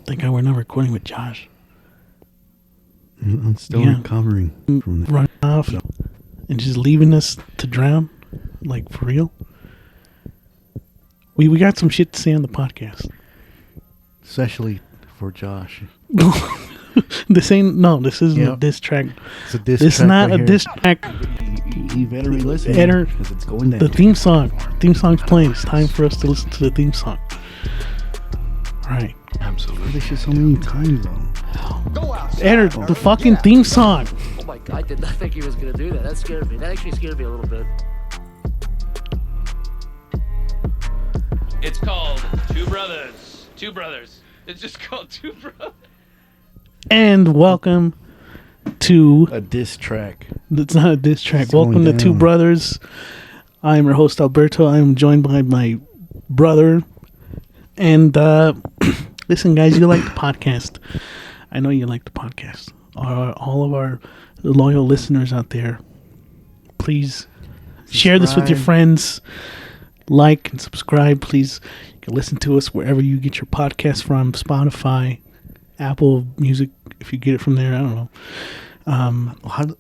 Thank God we're not recording with Josh. I'm still recovering from that. Running off and just leaving us to drown, like for real. We got some shit to say on the podcast, Especially for Josh. This isn't a diss track. It's a diss This is track not right a here. diss track. You better re-listen because it's going down. The theme song's playing. It's time for us to listen to the theme song. All right. Absolutely. This shit so many times though. Enter the fucking theme song. Oh my god, I did not think he was going to do that. That scared me. That actually scared me a little bit. It's called Two Brothers. Two Brothers. It's just called Two Brothers. And welcome to... A diss track. It's not a diss track. It's Welcome to going Two down. Brothers. I'm your host, Alberto. I'm joined by my brother. And listen, guys, you like the podcast. I know you like the podcast. All of our loyal listeners out there, please share this with your friends. Like and subscribe, please. You can listen to us wherever you get your podcast from. Spotify, Apple Music, if you get it from there. I don't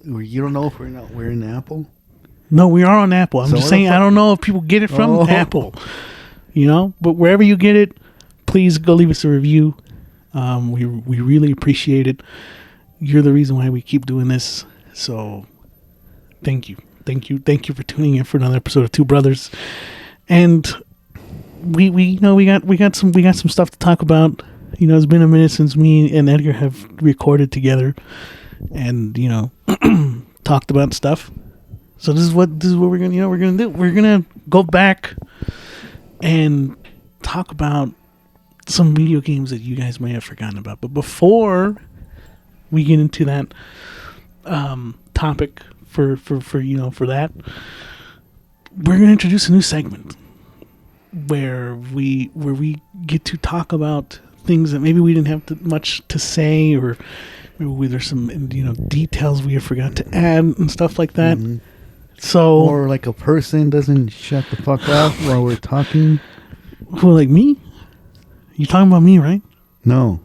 know. You don't know if we're in Apple? No, we are on Apple. I'm So just where saying, the fuck- I don't know if people get it from Oh. Apple. You know, but wherever you get it, please go leave us a review. We really appreciate it. You're the reason why we keep doing this. So, thank you for tuning in for another episode of Two Brothers. And we got some stuff to talk about. You know, it's been a minute since me and Edgar have recorded together, and talked about stuff. So this is what we're gonna do. We're gonna go back and talk about some video games that you guys may have forgotten about. But before we get into that topic for that, we're going to introduce a new segment where we get to talk about things that maybe we didn't have much to say, or maybe there's some details we have forgot to add and stuff like that. Mm-hmm. So, Or like a person doesn't shut the fuck up while we're talking? who, like me? You talking about me, right? No.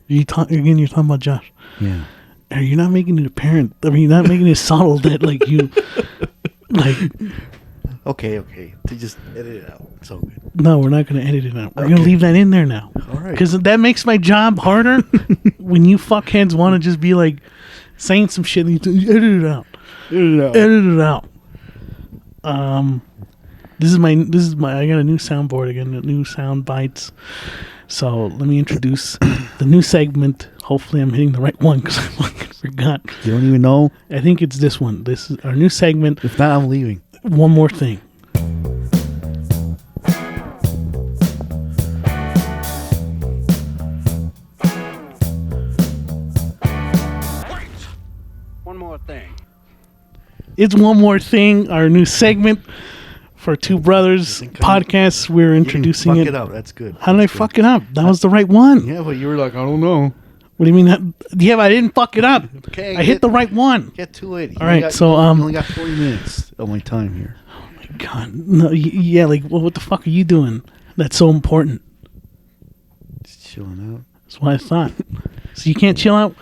You're talking about Josh. Yeah. Are you not making it apparent? I mean, you're not making it subtle that like you, like. Okay. To just edit it out. It's all good. No, we're not going to edit it out. We're going to leave that in there now. All right. Because that makes my job harder when you fuckheads want to just be like saying some shit and you edit it out. Edit it out. This is my. I got a new soundboard again. New sound bites. So let me introduce the new segment. Hopefully, I'm hitting the right one because I fucking forgot. You don't even know? I think it's this one. This is our new segment. If not, I'm leaving. One more thing. One more thing. It's one more thing. Our new segment for Two Brothers podcast. We're introducing fuck it. it up. That's good. How did I fuck it up? That was the right one. Yeah, but you were like, I don't know. What do you mean? Yeah, but I didn't fuck it up. Okay, I hit the right one. Get to it. All right, so, you only got 40 minutes of my time here. God, no, yeah, like, well, what the fuck are you doing? That's so important. Just chilling out. That's what I thought. So you can't chill out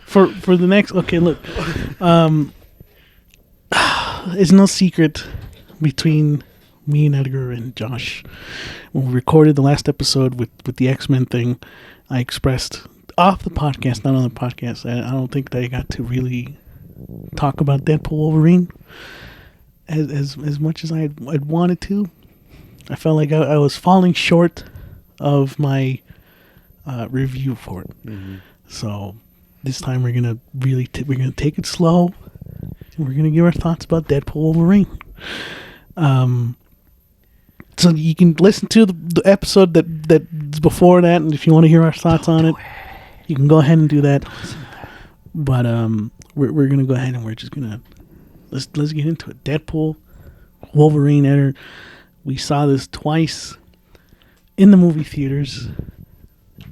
for the next. Okay, look, it's no secret between me and Edgar and Josh. When we recorded the last episode with the X-Men thing, I expressed off the podcast, not on the podcast. I don't think that I got to really talk about Deadpool Wolverine as much as I'd wanted to. I felt like I was falling short of my review for it. Mm-hmm. So this time we're gonna really we're gonna take it slow. And we're gonna give our thoughts about Deadpool Wolverine. So you can listen to the episode that's before that, and if you want to hear our thoughts on it, you can go ahead and do that. But we're gonna go ahead and we're just gonna let's get into it. Deadpool, Wolverine. Enter. We saw this twice in the movie theaters.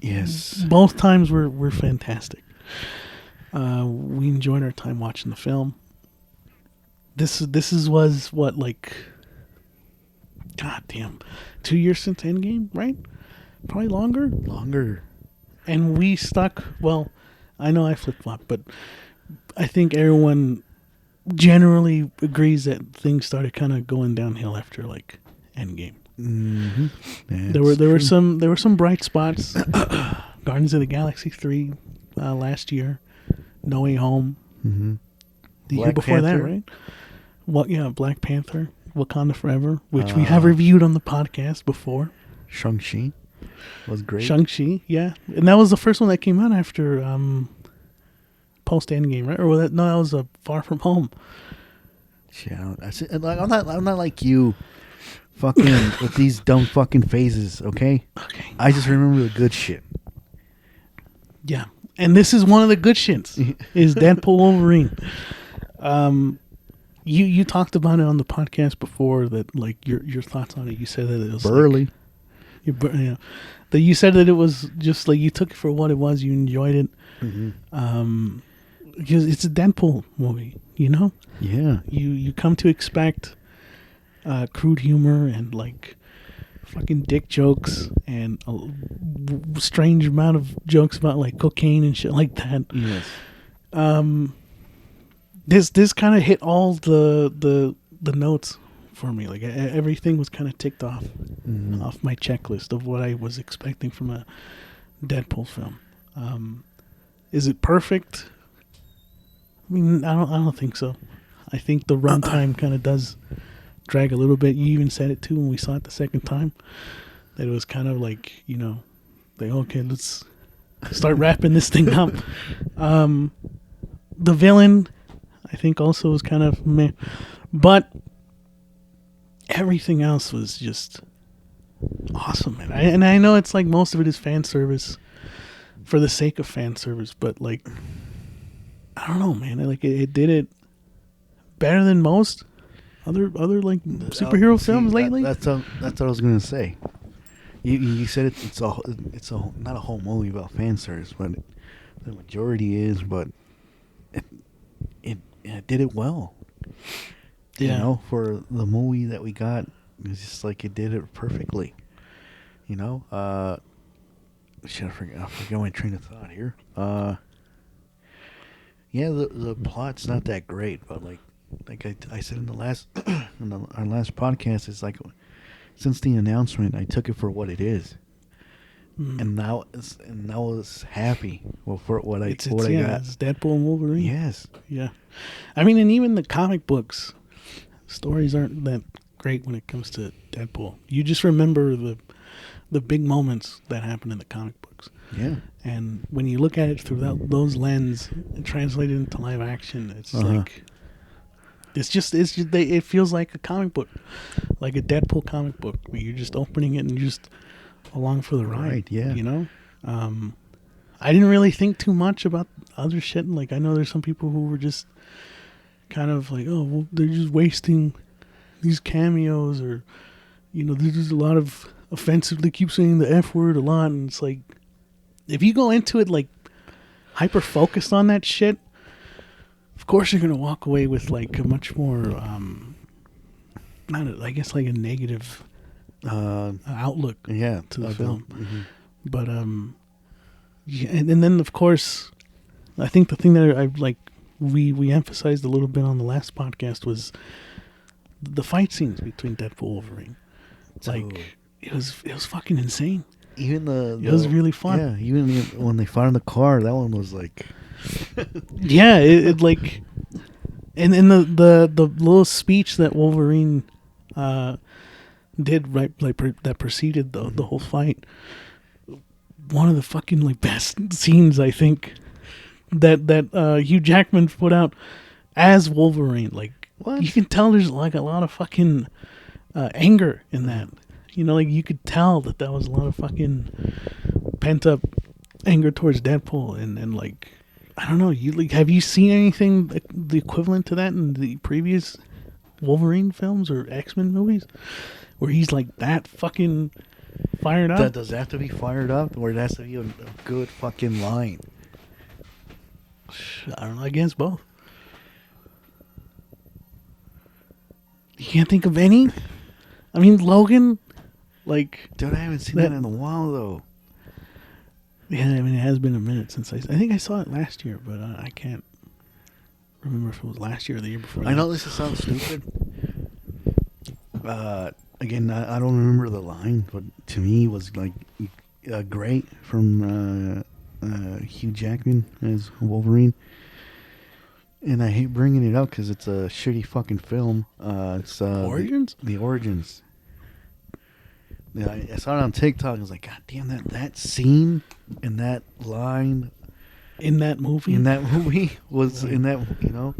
Yes. Both times were fantastic. We enjoyed our time watching the film. This was what, like, God damn, 2 years since Endgame, right? Probably longer. Longer. and we stuck. Well, I know I flip flop, but I think everyone generally agrees that things started kind of going downhill after like Endgame. Mm-hmm. There were some bright spots. Guardians of the Galaxy 3 last year, No Way Home. Mm-hmm. The year Black before that, Panther. right? Well, yeah, Black Panther, Wakanda Forever, which we have reviewed on the podcast before. Shang-Chi was great. Shang-Chi, yeah. And that was the first one that came out after post-Endgame, right? Or was that, no, that was Far From Home. Yeah, I'm not like you, fucking with these dumb fucking phases. Okay. Okay. I just remember the good shit. Yeah. And this is one of the good shits, is Deadpool Wolverine. You talked about it on the podcast before, that like your thoughts on it. You said that it was Burly. That you said that it was just like you took it for what it was. You enjoyed it. Mm-hmm. Because it's a Deadpool movie, you know. Yeah. You come to expect crude humor and like fucking dick jokes and a strange amount of jokes about like cocaine and shit like that. Yes. This kind of hit all the notes for me. Like everything was kind of ticked off off my checklist of what I was expecting from a Deadpool film. Is it perfect? I mean, I don't think so. I think the runtime kind of does drag a little bit. You even said it too when we saw it the second time, that it was kind of like, you know, like, okay, let's start wrapping this thing up. The villain, I think, also was kind of meh, but everything else was just awesome, man. And I know it's like most of it is fan service for the sake of fan service, but like, I don't know, man. Like it did it better than most other like superhero films lately. That's what I was gonna say. You said it's not a whole movie about fan service, but the majority is. But it did it well. Yeah. You know, for the movie that we got, it's just like it did it perfectly. You know, shit, I forgot my train of thought here. Yeah, the plot's not that great, but like I said in the last our last podcast, it's like since the announcement, I took it for what it is, and now it's happy for what I got. It's Deadpool and Wolverine. Yes, Yeah. I mean, and even the comic books stories aren't that great when it comes to Deadpool. You just remember the big moments that happen in the comic books. yeah, And when you look at it through those lens and translate it into live action, it's like it feels like a comic book, like a Deadpool comic book, where you're just opening it and you're just along for the ride. Right, yeah. You know, I didn't really think too much about other shit. Like I know there's some people who were just kind of like, oh, well, they're just wasting these cameos, or you know, there's just a lot of offensive. They keep saying the F word a lot, and it's like, if you go into it like hyper focused on that shit, of course you're gonna walk away with like a much more I guess like a negative outlook yeah, to the film. Mm-hmm. But yeah, and then of course, I think the thing that I like we emphasized a little bit on the last podcast was the fight scenes between Deadpool and Wolverine. Like it was fucking insane. Even it was really fun. Yeah, even when they fought in the car, that one was like, yeah, it like, and the little speech that Wolverine did right like that preceded the whole fight. One of the fucking like best scenes, I think, that Hugh Jackman put out as Wolverine. Like, what? You can tell there's like a lot of fucking anger in that. You know, like you could tell that was a lot of fucking pent up anger towards Deadpool, and like, I don't know. You like, have you seen anything the equivalent to that in the previous Wolverine films or X-Men movies, where he's like that fucking fired up? Does it have to be fired up, or it has to be a good fucking line? I don't know. I guess both. You can't think of any? I mean, Logan, like... Dude, I haven't seen that in a while, though. Yeah, I mean, it has been a minute since I think I saw it last year, but I can't remember if it was last year or the year before. I know this sounds stupid. Again, I don't remember the line, but to me, it was like great from Hugh Jackman as Wolverine. And I hate bringing it up because it's a shitty fucking film. It's Origins? The Origins. Yeah, I saw it on TikTok. I was like, God damn, that scene and that line In that movie? was in that, you know.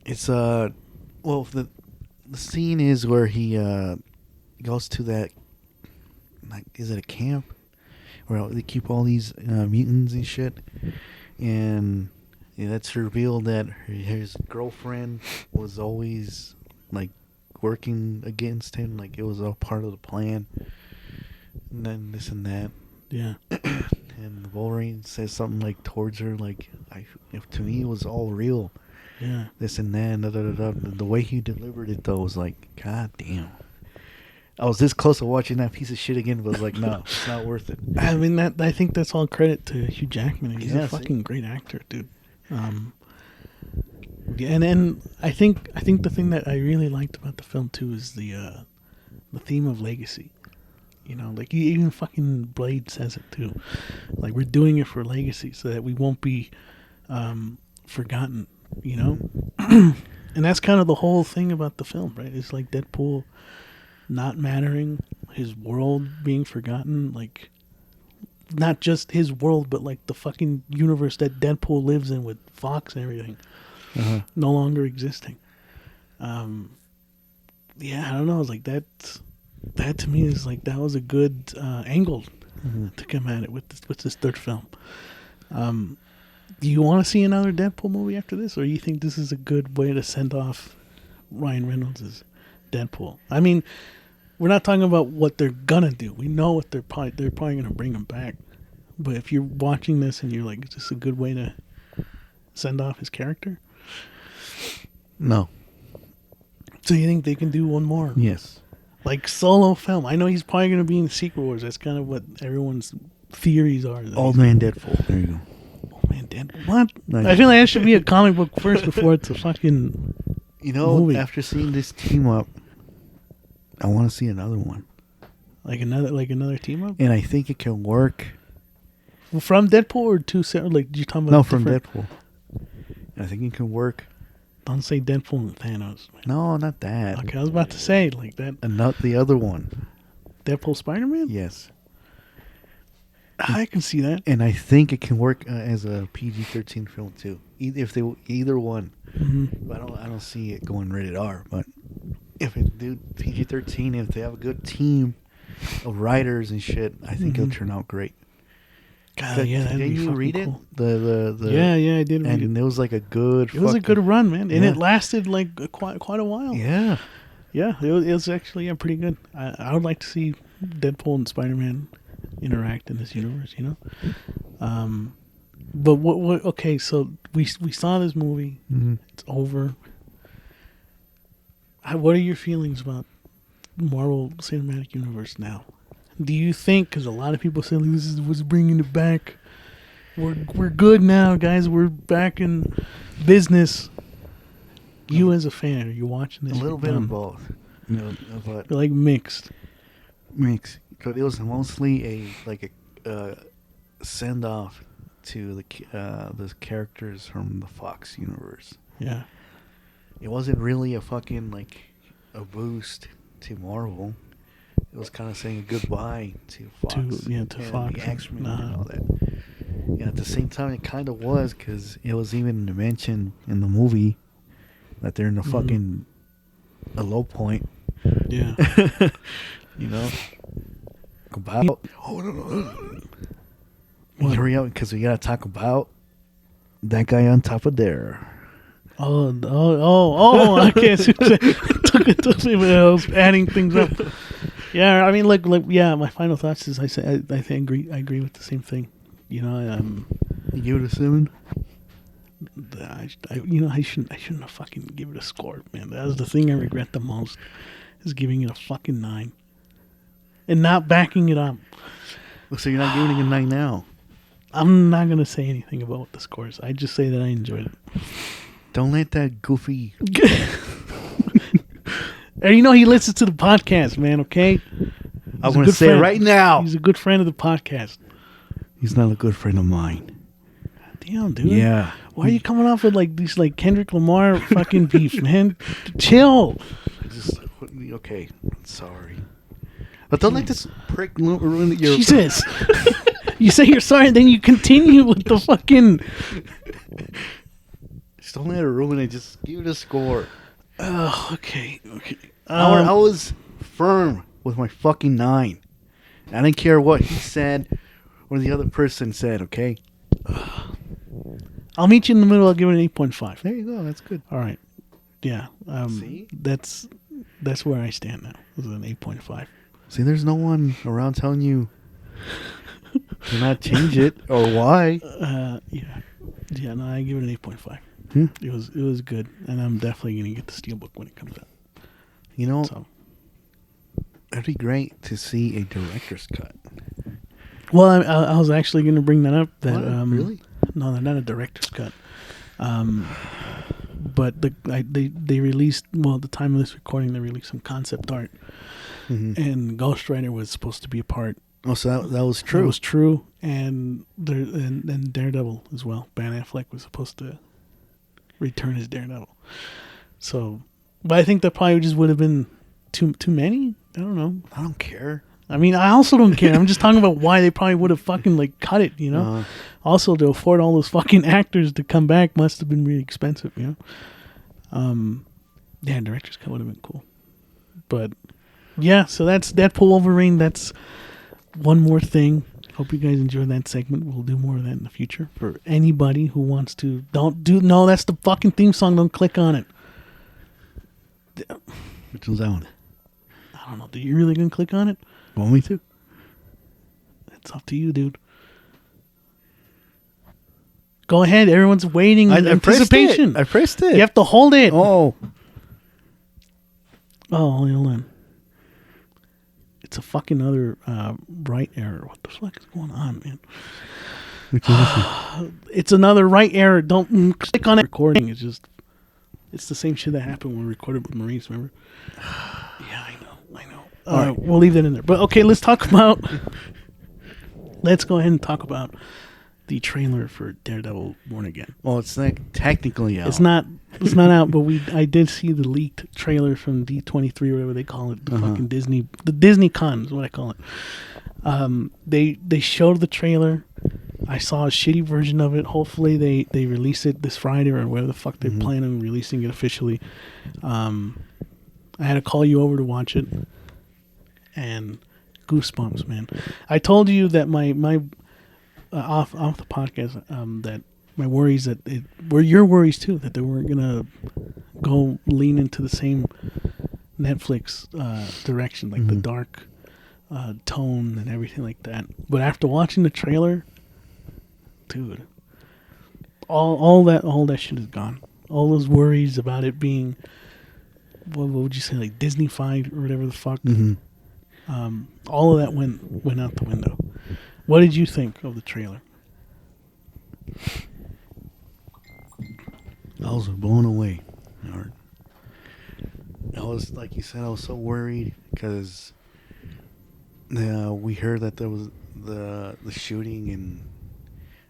It's well, the scene is where he goes to that, like, is it a camp where they keep all these mutants and shit, and that's revealed that his girlfriend was always like working against him, like it was all part of the plan, and then this and that. Yeah. And Wolverine says something like towards her, like, to me it was all real. Yeah. This and that, da, da, da, da. The way he delivered it though was like, God damn. I was this close to watching that piece of shit again, but I was like, no, it's not worth it. I mean, I think that's all credit to Hugh Jackman. He's Yeah, a fucking great actor, dude. Yeah, and I think the thing that I really liked about the film too is the theme of legacy. You know, like even fucking Blade says it too. Like, we're doing it for legacy so that we won't be forgotten. You know, and that's kind of the whole thing about the film, right? It's like Deadpool not mattering, his world being forgotten, like not just his world, but like the fucking universe that Deadpool lives in with Fox and everything, no longer existing. Yeah, I don't know. It's like that to me is like, that was a good angle to come at it with this third film. Do you want to see another Deadpool movie after this, or you think this is a good way to send off Ryan Reynolds' Deadpool? I mean, we're not talking about what they're gonna do. We know what they're probably gonna bring him back. But if you're watching this and you're like, is this a good way to send off his character? No. So you think they can do one more? Yes. Like solo film. I know he's probably gonna be in Secret Wars. That's kind of what everyone's theories are. Old Man Deadpool. There you go. Man, Deadpool. What? Nice. I feel like that should be a comic book first before it's a fucking movie. After seeing this team up, I want to see another one. Like another team up? And I think it can work. From Deadpool or two separate? Like, you're talking about No, from different- Deadpool. I think it can work. Don't say Deadpool and Thanos. Man. No, not that. Okay, I was about to say like that. And not the other one. Deadpool Spider-Man? Yes. I can see that. And I think it can work as a PG-13 film too. Either one. Mm-hmm. But I don't see it going rated R. But if it do PG-13, if they have a good team of writers and shit, I think it'll turn out great. God, yeah, that'd Did be you fucking read cool. it? Yeah, I did read And it. it was like a good. It was a good run, man, and Yeah. it lasted like quite a while. Yeah. Yeah, it was actually pretty good. I would like to see Deadpool and Spider-Man interact in this universe, you know. But what? Okay, so we saw this movie. Mm-hmm. It's over. What are your feelings about Marvel Cinematic Universe now? Do you think? Because a lot of people say this is what's bringing it back. We're good now, guys. We're back in business. You as a fan, are you watching this? A little bit of both. You know, but You're like mixed. mix. But it was mostly a send off to the characters from the Fox universe. Yeah. It wasn't really a fucking like a boost to Marvel. It was kind of saying a goodbye to Fox. To and Fox. the X-Men and all that. And at the same time, it kind of was, because it was even mentioned in the movie that they're in a fucking a low point. Yeah. You know? About. Hurry up, because we got to talk about that guy on top of there. Okay. So it took me, but I was adding things up. Yeah, I mean, yeah. My final thoughts is, I agree with the same thing. You know, You give it a 7? I shouldn't have fucking give it a score, man. That was the thing I regret the most, is giving it a fucking 9 and not backing it up. So you're not giving it a 9 now. I'm not gonna say anything about what the score is. I just say that I enjoyed it. Don't let that goofy. And you know he listens to the podcast, man. Okay. I'm going to say it right now. He's a good friend of the podcast. He's not a good friend of mine. Damn, dude. Yeah. Why are you coming off with like these like Kendrick Lamar fucking beef, man? Chill. Okay. Sorry. But don't let this prick ruin your... Jesus. You say you're sorry, then you continue with the fucking... Just don't let it ruin it. Just give it a score. Oh, okay. I was firm with my fucking 9. I didn't care what he said or the other person said, okay? I'll meet you in the middle. I'll give it an 8.5. There you go. That's good. All right. Yeah. See? That's where I stand now. It was an 8.5. See, there's no one around telling you to not change it or why. Yeah, no, I give it an 8.5. Yeah. It was good, and I'm definitely gonna get the Steelbook when it comes out. You know, So, it'd be great to see a director's cut. well, I was actually gonna bring that up. That What? Really? No, they're not a director's cut. But they released, well, at the time of this recording, they released some concept art, and Ghost Rider was supposed to be a part. Oh, so that was true. That was true, and Daredevil as well. Ben Affleck was supposed to return as Daredevil. So, but I think that probably just would have been too many. I don't know. I don't care. I mean, I also don't care. I'm just talking about why they probably would have fucking like cut it, you know. Also, to afford all those fucking actors to come back must have been really expensive, you know. Yeah, director's cut would have been cool, but yeah. So that's Deadpool Wolverine. That's one more thing. Hope you guys enjoyed that segment. We'll do more of that in the future. For anybody who wants to, no, that's the fucking theme song. Don't click on it. Which one's that one? I don't know. Do you really gonna click on it? Want me to? It's up to you, dude. Go ahead. Everyone's waiting in anticipation. I pressed it. You have to hold it. Oh, hold on. It's a fucking other right error. What the fuck is going on, man? which one is it? It's another right error. Don't click on it. Recording is just... It's the same shit that happened when we recorded with Maurice, remember? Yeah, I know. All right, we'll leave that in there. But okay, let's talk about... Let's go ahead and talk about the trailer for Daredevil Born Again. Well, it's like technically out. It's not out, but I did see the leaked trailer from D23 or whatever they call it. The fucking Disney Con is what I call it. They showed the trailer. I saw a shitty version of it. Hopefully they release it this Friday or whatever the fuck they're planning on releasing it officially. I had to call you over to watch it, and goosebumps, man. I told you that my off the podcast that my worries that it were your worries too, that they weren't gonna go lean into the same Netflix direction, like the dark tone and everything like that. But after watching the trailer, dude, all that shit is gone. All those worries about it being, what would you say, like Disney-fied or whatever the fuck. All of that went out the window. What did you think of the trailer? I was blown away. I was, like you said, I was so worried because we heard that there was the shooting and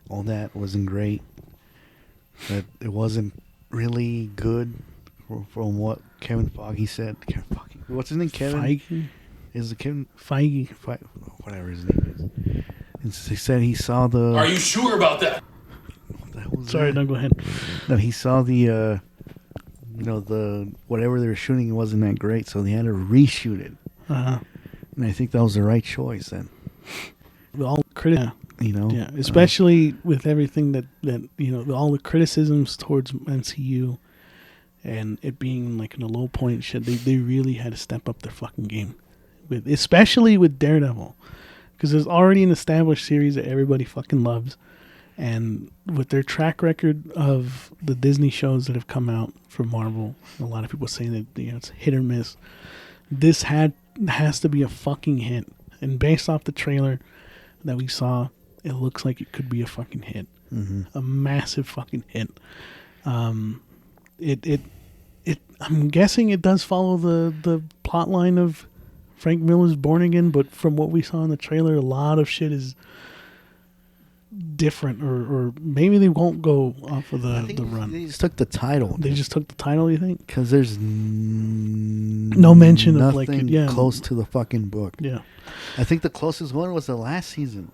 all that wasn't great. That it wasn't really good from what Kevin Feige said. What's his name? Kevin? Feige? Is it Kevin Feige? Whatever his name is. He said he saw the... Are you sure about that? What the hell was Sorry, that? no, go ahead. That he saw the, the whatever they were shooting wasn't that great, so they had to reshoot it. And I think that was the right choice then. All critics, yeah, especially with everything that all the criticisms towards MCU and it being like in a low point shit. They really had to step up their fucking game, especially with Daredevil, because there's already an established series that everybody fucking loves. And with their track record of the Disney shows that have come out from Marvel, a lot of people saying that it's hit or miss. This has to be a fucking hit. And based off the trailer, that we saw, it looks like it could be a fucking hit, a massive fucking hit. It I'm guessing it does follow the plot line of Frank Miller's Born Again, but from what we saw in the trailer, a lot of shit is different, or maybe they won't go off of I the think run. they just took the title. They just took the title, you think? Because there's No mention of like nothing close to the fucking book. Yeah. I think the closest one was the last season.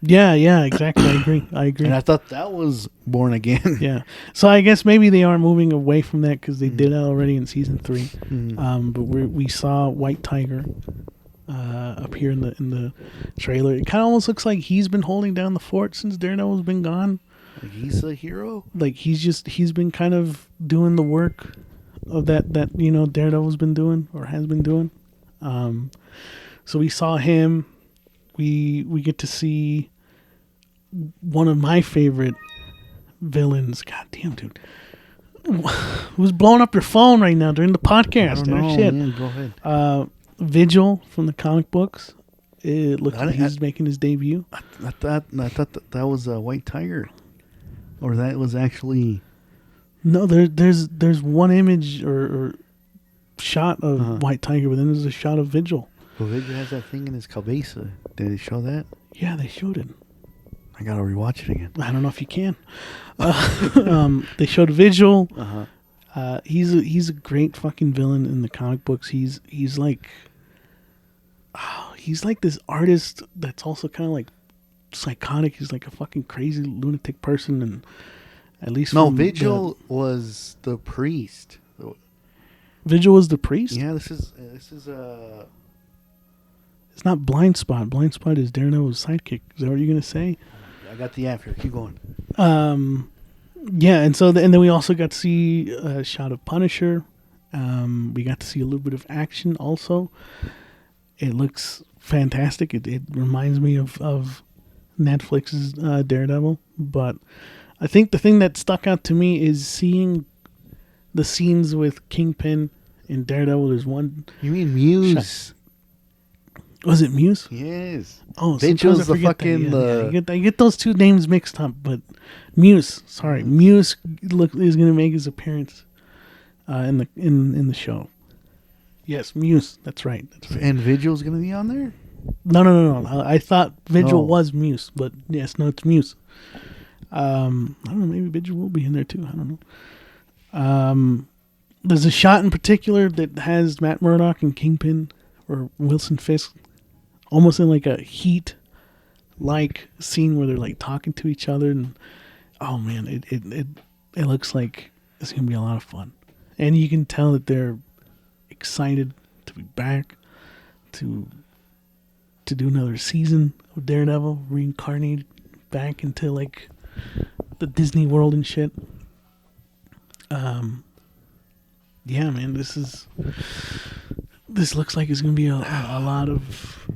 Yeah, exactly. I agree. And I thought that was Born Again. Yeah. So I guess maybe they are moving away from that because they did that already in season 3. But we saw White Tiger appear in the trailer. It kind of almost looks like he's been holding down the fort since Daredevil's been gone. Like he's a hero? Like he's been kind of doing the work of that Daredevil's been doing or has been doing. So we saw him. We get to see one of my favorite villains. God damn, dude. Who's blowing up your phone right now during the podcast? I don't know, Shit. man. Go ahead. Vigil from the comic books. It looks like he's making his debut. I thought that was a White Tiger. Or that was actually... No, there's one image or shot of White Tiger, but then there's a shot of Vigil. Well, Vigil has that thing in his cabeza. Did they show that? Yeah, they showed it. I gotta rewatch it again. I don't know if you can. They showed Vigil. He's a great fucking villain in the comic books. He's like this artist that's also kind of like psychotic. He's like a fucking crazy lunatic person, and at least Vigil was the priest. Vigil was the priest. Yeah, this is It's not Blind Spot. Blind Spot is Daredevil's sidekick. Is that what you're gonna say? I got the app here. Keep going. Yeah, and so and then we also got to see a shot of Punisher. We got to see a little bit of action also. It looks fantastic. It reminds me of Netflix's Daredevil. But I think the thing that stuck out to me is seeing the scenes with Kingpin and Daredevil. There's one. You mean Muse? Shot. Was it Muse? Yes. Oh, Vigil's the fucking... I get those two names mixed up, but Muse. Sorry, Muse is going to make his appearance in the show. Yes, Muse. That's right. And Vigil's going to be on there? No. I thought Vigil was Muse, but yes, no, it's Muse. I don't know. Maybe Vigil will be in there too. I don't know. There's a shot in particular that has Matt Murdock and Kingpin or Wilson Fisk almost in like a Heat like scene where they're like talking to each other, and oh man, it looks like it's gonna be a lot of fun. And you can tell that they're excited to be back to do another season of Daredevil, reincarnated back into like the Disney world and shit. Yeah, man, this looks like it's gonna be a lot of.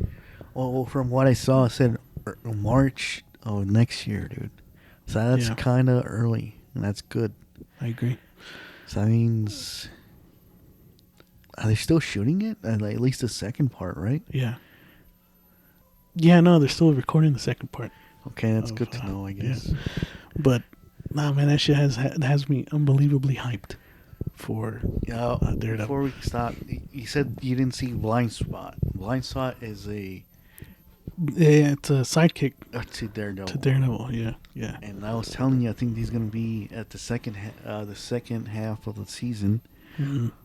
Well, from what I saw, it said March of next year, dude. So that's kind of early, and that's good. I agree. So that means... Are they still shooting it? At least the second part, right? Yeah. Yeah, no, they're still recording the second part. Okay, that's good to know, I guess. Yeah. But, nah, man, that shit has me unbelievably hyped for Daredevil. Before we stop, you said you didn't see Blind Spot. Blind Spot is a... Yeah, it's a sidekick to Daredevil. To Daredevil, yeah. And I was telling you, I think he's going to be at the second half of the season,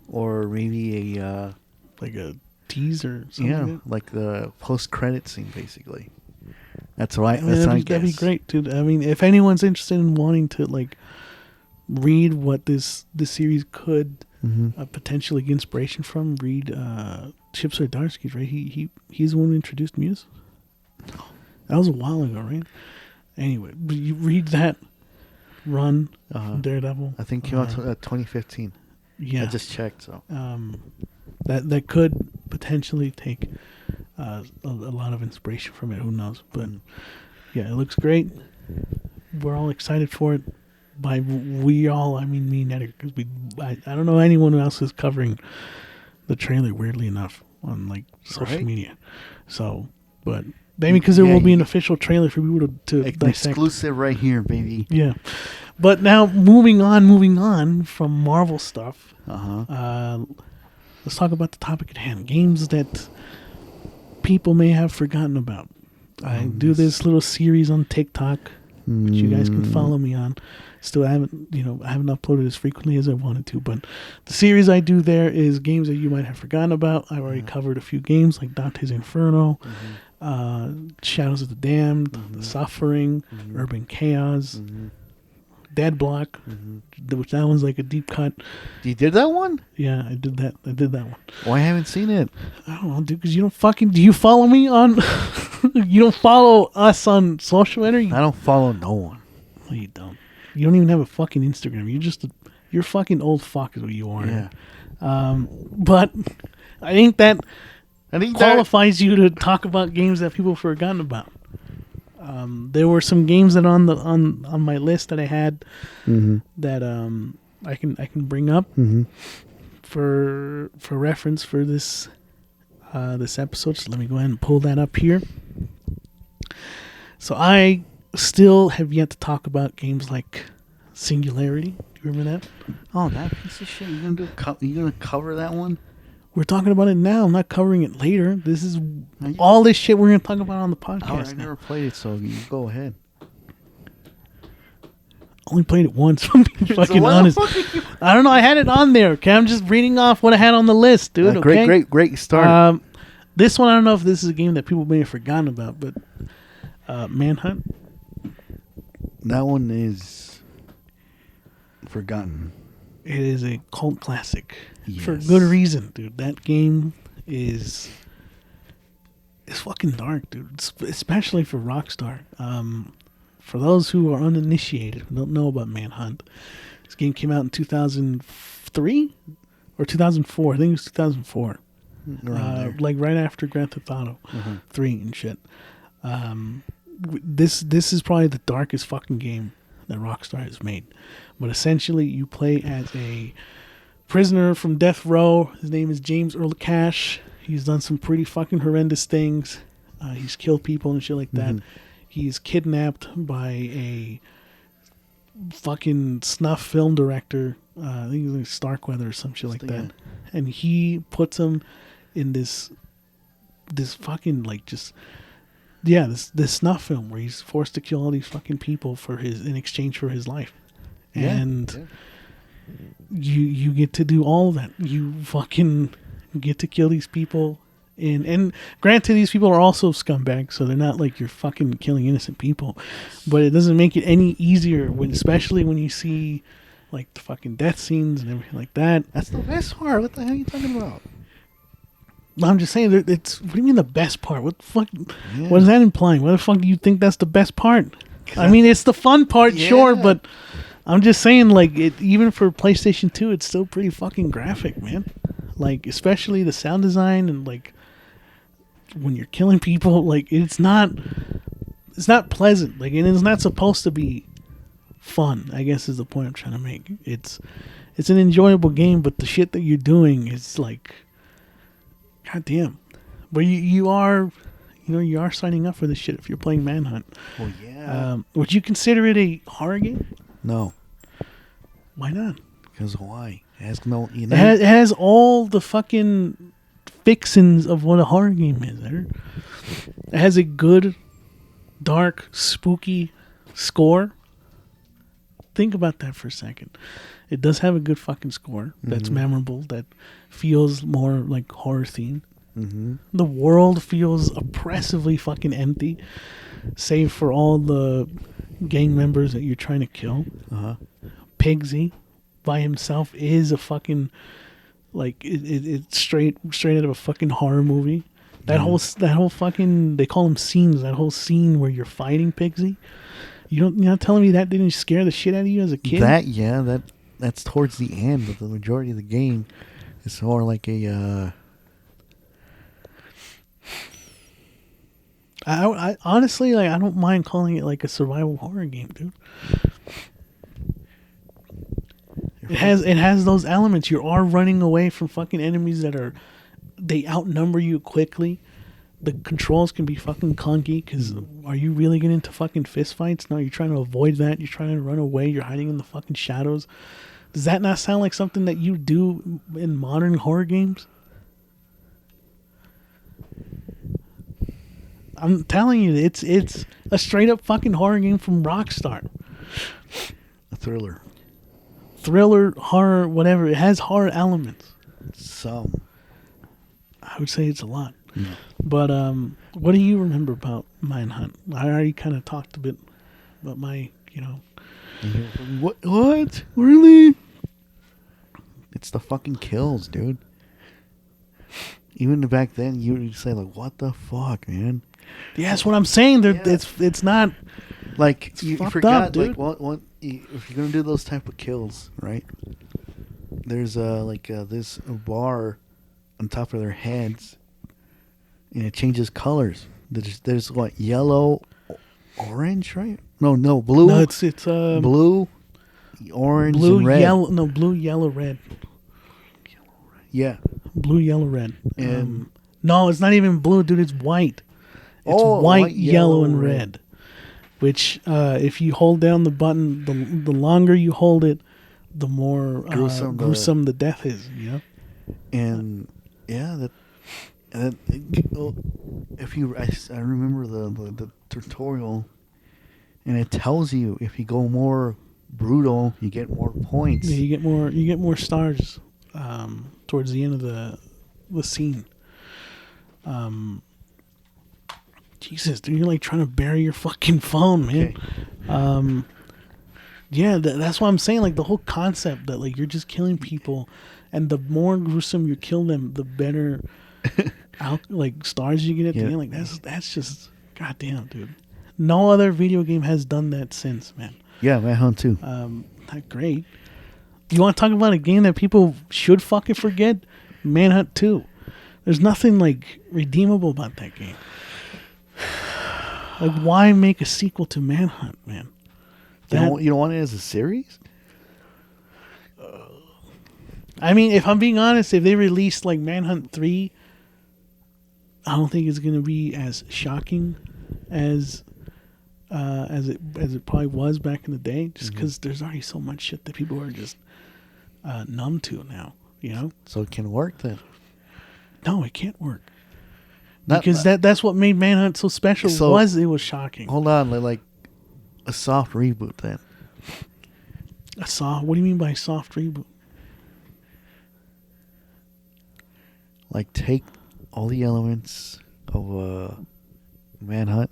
or maybe a like a teaser. Or something like the post-credit scene, basically. That's right. That's I guess. That'd be great, dude. I mean, if anyone's interested in wanting to like read what this series could potentially get inspiration from, read Chip Zdarsky's, right? He's the one who introduced Muse. That was a while ago, right? Anyway, you read that run from Daredevil. I think came out 2015. Yeah, I just checked. So that could potentially take a lot of inspiration from it. Who knows? But yeah, it looks great. We're all excited for it. By we all, I mean me and Edgar, because I don't know anyone else is covering the trailer. Weirdly enough, on like social media. So, but Maybe because there Yeah, will be an you- official trailer for people to An dissect. exclusive right here, baby. Yeah. But now, moving on from Marvel stuff, let's talk about the topic at hand. Games that people may have forgotten about. I do this little series on TikTok, which you guys can follow me on. Still, I haven't uploaded as frequently as I wanted to, but the series I do there is games that you might have forgotten about. I've already covered a few games like Dante's Inferno, Shadows of the Damned, The Suffering, Urban Chaos, Dead Block, which that one's like a deep cut. You did that one? Yeah, I did that one. Well, I haven't seen it. I don't know, dude, because you don't fucking... Do you follow me on... You don't follow us on social media? I don't follow no one. No, you don't. You don't even have a fucking Instagram. You're fucking old fuck is what you are. Yeah. But I think that qualifies you to talk about games that people have forgotten about. There were some games that on my list that I had that I can bring up for reference for this episode. So let me go ahead and pull that up here. So I still have yet to talk about games like Singularity. Do you remember that? Oh, that piece of shit. You gonna cover that one? We're talking about it now. I'm not covering it later. This is all this shit we're going to talk about on the podcast. I never played it, so you go ahead. Only played it once. I'm being fucking honest. I don't know. I had it on there. Okay, I'm just reading off what I had on the list, dude. Okay? Great start. This one, I don't know if this is a game that people may have forgotten about, but Manhunt. That one is forgotten. It is a cult classic for Yes. good reason, dude. That game is fucking dark, dude. Especially for Rockstar. For those who are uninitiated, who don't know about Manhunt, this game came out in 2003 or 2004. I think it was 2004. Like right after Grand Theft Auto 3 and shit. This is probably the darkest fucking game that Rockstar has made. But essentially, you play as a prisoner from death row. His name is James Earl Cash. He's done some pretty fucking horrendous things. He's killed people and shit like that. He's kidnapped by a fucking snuff film director. I think he's like Starkweather or some shit like that. And he puts him in this fucking like just... Yeah, this snuff film where he's forced to kill all these fucking people in exchange for his life. And you get to do all of that. You fucking get to kill these people. And granted, these people are also scumbags, so they're not like you're fucking killing innocent people. But it doesn't make it any easier, especially when you see like the fucking death scenes and everything like that. That's the best part. What the hell are you talking about? I'm just saying, what do you mean the best part? What the fuck? Yeah. What is that implying? Why the fuck do you think that's the best part? I mean, it's the fun part, sure, but I'm just saying, like, even for PlayStation 2, it's still pretty fucking graphic, man. Like, especially the sound design and, like, when you're killing people, like, it's not pleasant. Like, and it's not supposed to be fun, I guess is the point I'm trying to make. It's an enjoyable game, but the shit that you're doing is, like... God damn. But you are signing up for this shit if you're playing Manhunt. Well, yeah. Would you consider it a horror game? No. Why not? Because why? It has no... It has all the fucking fixins of what a horror game is. It has a good, dark, spooky score. Think about that for a second. It does have a good fucking score that's memorable, that feels more like horror themed. The world feels oppressively fucking empty, save for all the gang members that you're trying to kill. Pigsy by himself is a fucking, like, it's straight out of a fucking horror movie. That whole fucking, they call them scenes, that whole scene where you're fighting Pigsy. You're not telling me that didn't scare the shit out of you as a kid? That's towards the end, but the majority of the game is more like a... I honestly, like, I don't mind calling it like a survival horror game, dude. It has those elements. You are running away from fucking enemies they outnumber you quickly. the controls can be fucking clunky. Because are you really getting into fucking fist fights? No, you're trying to avoid that. You're trying to run away. You're hiding in the fucking shadows. Does that not sound like something that you do in modern horror games? I'm telling you, it's a straight up fucking horror game from Rockstar. A thriller. Thriller, horror, whatever. It has horror elements. Some. I would say it's a lot. Yeah. But what do you remember about Manhunt? I already kind of talked a bit about my, What? Really? It's the fucking kills, dude. Even back then, you would say like, "What the fuck, man?" Yeah, that's what I'm saying. Yeah. It's not Like It's you fucked forgot, up, dude. like what if you're gonna do those type of kills, right? There's this bar on top of their heads, and it changes colors. There's what, yellow, orange, right? No, blue. No, it's blue, orange, blue, and red. yellow. No, blue, yellow, red. Yeah, Blue, yellow, red. and no, it's not even blue, dude. It's white. It's white, yellow, and red. Which, if you hold down the button, the longer you hold it, the more gruesome the death is. You know. And yeah, I remember the tutorial, and it tells you if you go more brutal, you get more points. Yeah, you get more stars towards the end of the scene. Jesus, dude, you're like trying to bury your fucking phone, man. Okay. Yeah, that's what I'm saying. Like the whole concept that like you're just killing people, and the more gruesome you kill them, the better like stars you get at the end. Like that's just goddamn, dude. No other video game has done that since, man. Yeah, Manhunt 2. Not great. You want to talk about a game that people should fucking forget? Manhunt 2. There's nothing like redeemable about that game. Like, why make a sequel to Manhunt, man? You don't want it as a series? I mean, if I'm being honest, if they released like Manhunt 3, I don't think it's gonna be as shocking as it probably was back in the day. Just because there's already so much shit that people are just numb to now. You know. So it can work then? No, it can't work. Because that's what made Manhunt so special. It was shocking. Hold on, like a soft reboot then. What do you mean by soft reboot? Like take all the elements of Manhunt,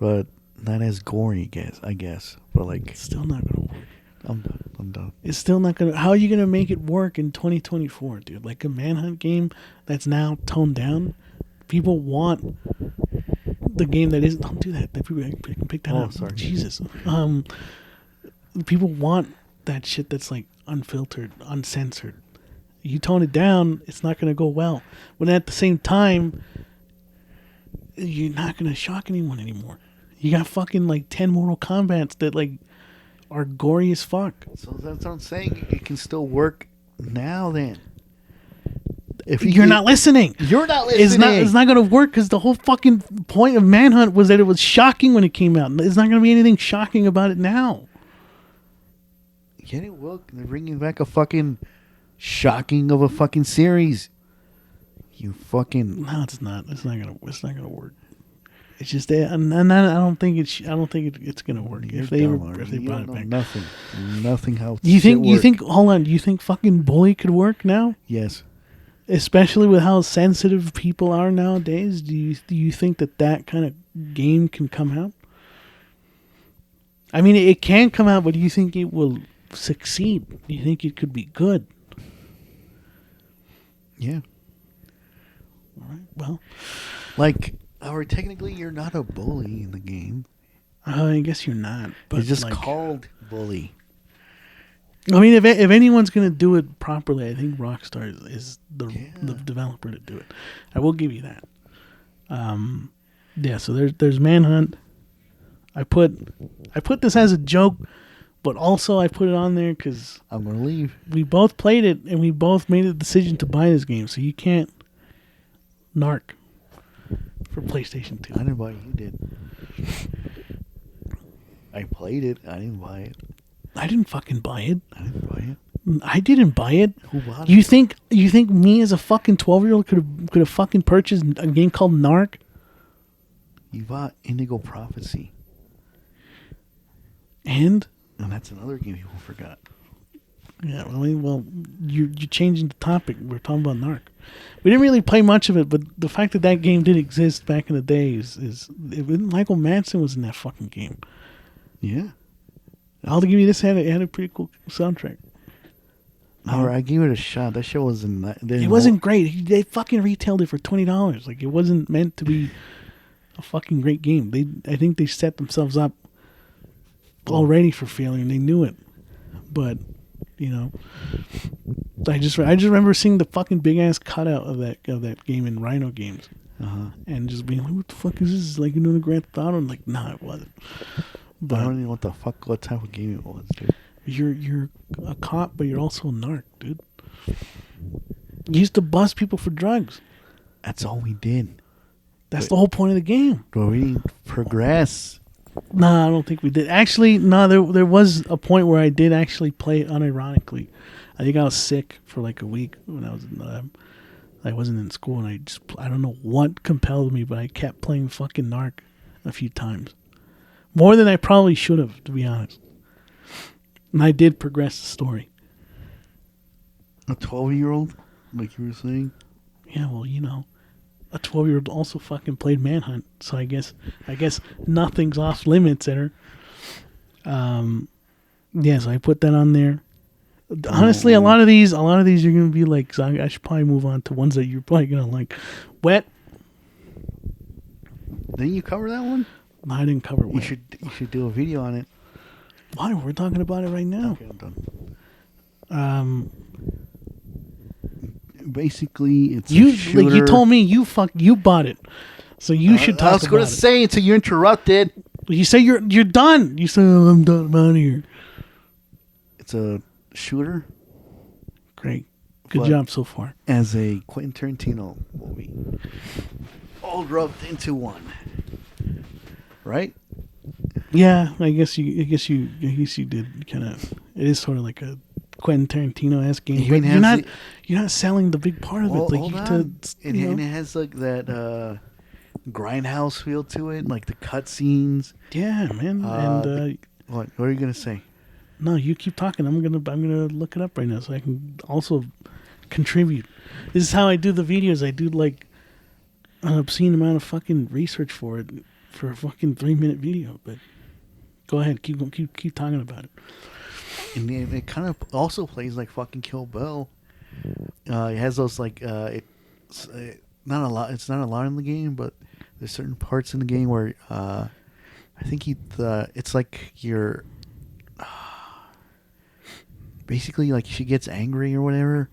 but not as gory, I guess. But like, It's still not gonna work. I'm done. It's still not gonna. How are you gonna make it work in 2024, dude? Like a Manhunt game that's now toned down. People want the game that isn't. Don't do that. People can pick that up. Sorry. Jesus. People want that shit that's like unfiltered, uncensored. You tone it down, it's not gonna go well. When at the same time, you're not gonna shock anyone anymore. You got fucking like 10 Mortal Kombats that like are gory as fuck. So that's what I'm saying. It can still work now then. If you're not listening. You're not listening. It's not going to work because the whole fucking point of Manhunt was that it was shocking when it came out. It's not going to be anything shocking about it now. Yeah, it will. They're bringing back a fucking shocking of a fucking series. You fucking. No, it's not. It's not gonna work. It's just that, and I don't think it's gonna work if they brought it back. Nothing. How You think? Hold on. Do you think fucking Bully could work now? Yes. Especially with how sensitive people are nowadays. Do you think that kind of game can come out? I mean, it can come out, but do you think it will succeed? Do you think it could be good? Yeah. All right. Well, like, or technically, you're not a bully in the game. I guess you're not. But It's just like, called bully. I mean, if anyone's gonna do it properly, I think Rockstar is the developer to do it. I will give you that. Yeah. So there's Manhunt. I put this as a joke, but also I put it on there because I'm gonna leave. We both played it and we both made a decision to buy this game. So you can't narc. for PlayStation 2. I didn't buy it. You did. I played it. I didn't buy it. I didn't fucking buy it. I didn't buy it. I didn't buy it. Who bought You it? think me as a fucking 12-year-old could have fucking purchased a game called Narc? You bought Indigo Prophecy. And that's another game people forgot. yeah, well, you're changing the topic. We're talking about Narc. We didn't really play much of it, but the fact that that game did exist back in the day Michael Madsen was in that fucking game. Yeah. I'll give you this. It had a pretty cool soundtrack. Alright, I gave it a shot. That show wasn't. It wasn't great. They fucking retailed it for $20. Like, it wasn't meant to be a fucking great game. I think they set themselves up already for failure, and they knew it. But you know, I just remember seeing the fucking big ass cutout of that game in Rhino Games, and just being like, "What the fuck is this? Like another Grand Theft Auto?" I'm like, nah, it wasn't. But I don't even know what type of game it was, dude. You're a cop, but you're also a narc, dude. You used to bust people for drugs. That's all we did. That's the whole point of the game. But we didn't progress. Nah, I don't think we did. Actually, no, there was a point where I did actually play it unironically. I think I was sick for like a week when I wasn't in school, and I don't know what compelled me, but I kept playing fucking Narc a few times. More than I probably should have, to be honest. And I did progress the story. A 12-year-old, like you were saying. Yeah, well, you know, a 12-year-old also fucking played Manhunt, so I guess nothing's off limits at her. Yeah, so I put that on there. Honestly, a lot of these you're gonna be like, so I should probably move on to ones that you're probably gonna like. Wet. Didn't you cover that one? No, I didn't cover Wet. You should do a video on it. Why? We're talking about it right now. Okay, I'm done. Basically, it's a shooter. Like you told me you bought it, so you should talk about it. I was going to say until you interrupted. You say you're done. You say, oh, I'm done. I'm out of here. It's a shooter. Great, good job so far. As a Quentin Tarantino movie, all rubbed into one, right? Yeah, I guess you did kind of. It is sort of like a Quentin Tarantino-esque game. But you're not selling the big part of it. Like hold on. And it has like that grindhouse feel to it, like the cutscenes. Yeah, man. And what are you gonna say? No, you keep talking. I'm gonna look it up right now so I can also contribute. This is how I do the videos. I do like an obscene amount of fucking research for it for a fucking 3-minute video. But go ahead, keep talking about it. And it kind of also plays like fucking Kill Bill. It has those like it's not a lot. It's not a lot in the game, but there's certain parts in the game where I think it's like you're basically like she gets angry or whatever,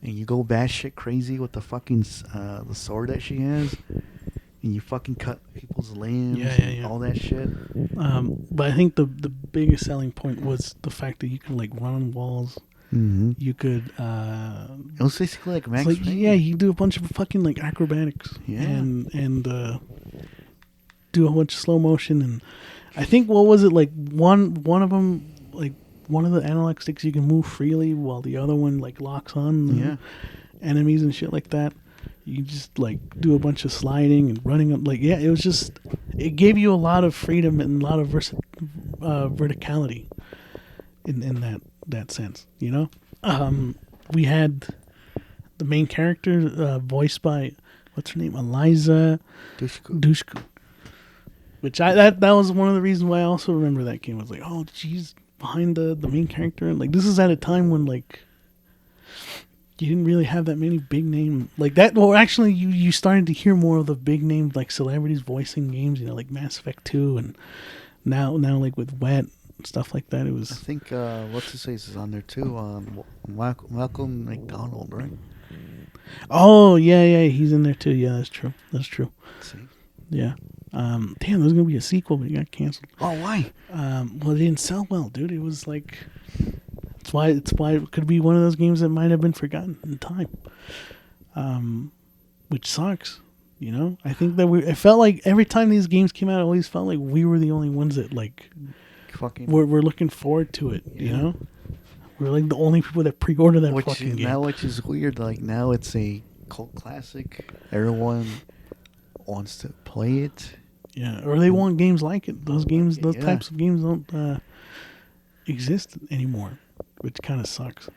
and you go batshit crazy with the fucking the sword that she has, and you fucking cut people's limbs, and all that shit. But I think the biggest selling point was the fact that you could like run on walls. Mm-hmm. You could. It was basically like Max. Like, yeah, you do a bunch of fucking like acrobatics. Yeah. And do a bunch of slow motion, and I think what was it like one of them, like one of the analog sticks you can move freely while the other one like locks on enemies and shit like that. You just like do a bunch of sliding and running up. Like, yeah, it gave you a lot of freedom and a lot of verticality in that sense, you know. We had the main character voiced by what's her name, Eliza Dushku, which that was one of the reasons why I also remember that game. I was like, oh, she's behind the main character, and like this is at a time when like you didn't really have that many big name like that. Well, actually, you started to hear more of the big name like celebrities voicing games, you know, like Mass Effect 2, and now like with Wet and stuff like that. It was. I think what's his face is on there too. Malcolm McDonald, right? Oh yeah, he's in there too. Yeah, that's true. See? Yeah. Damn, there was gonna be a sequel, but it got canceled. Oh, why? Well, it didn't sell well, dude. It was like. It's why it could be one of those games that might have been forgotten in time, which sucks. You know, I think that it felt like every time these games came out, it always felt like we were the only ones that like Fucking. we're looking forward to it. You know, we're like the only people that pre-order that fucking game. Now, which is weird. Like now, it's a cult classic. Everyone wants to play it. Yeah, or they want games like it. Those games, those Yeah. types of games don't exist anymore, which kind of sucks.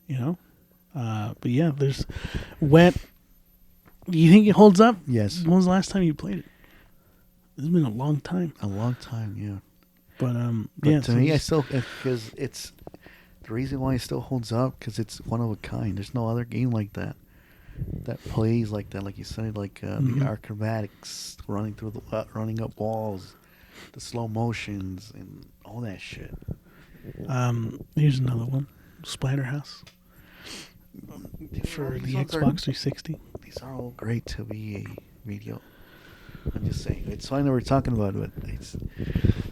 You know, but yeah, there's Wet. Do you think it holds up? Yes. When was the last time you played it? It's been a long time. A long time, yeah. But But to me, I still because it's the reason why it still holds up because it's one of a kind. There's no other game like that plays like that. Like you said, like the acrobatics, running through the running up walls, the slow motions, and all that shit. Here's another one, Splatterhouse for the Xbox 360. These are all great to be a video. I'm just saying, it's fine that we're talking about it, but it's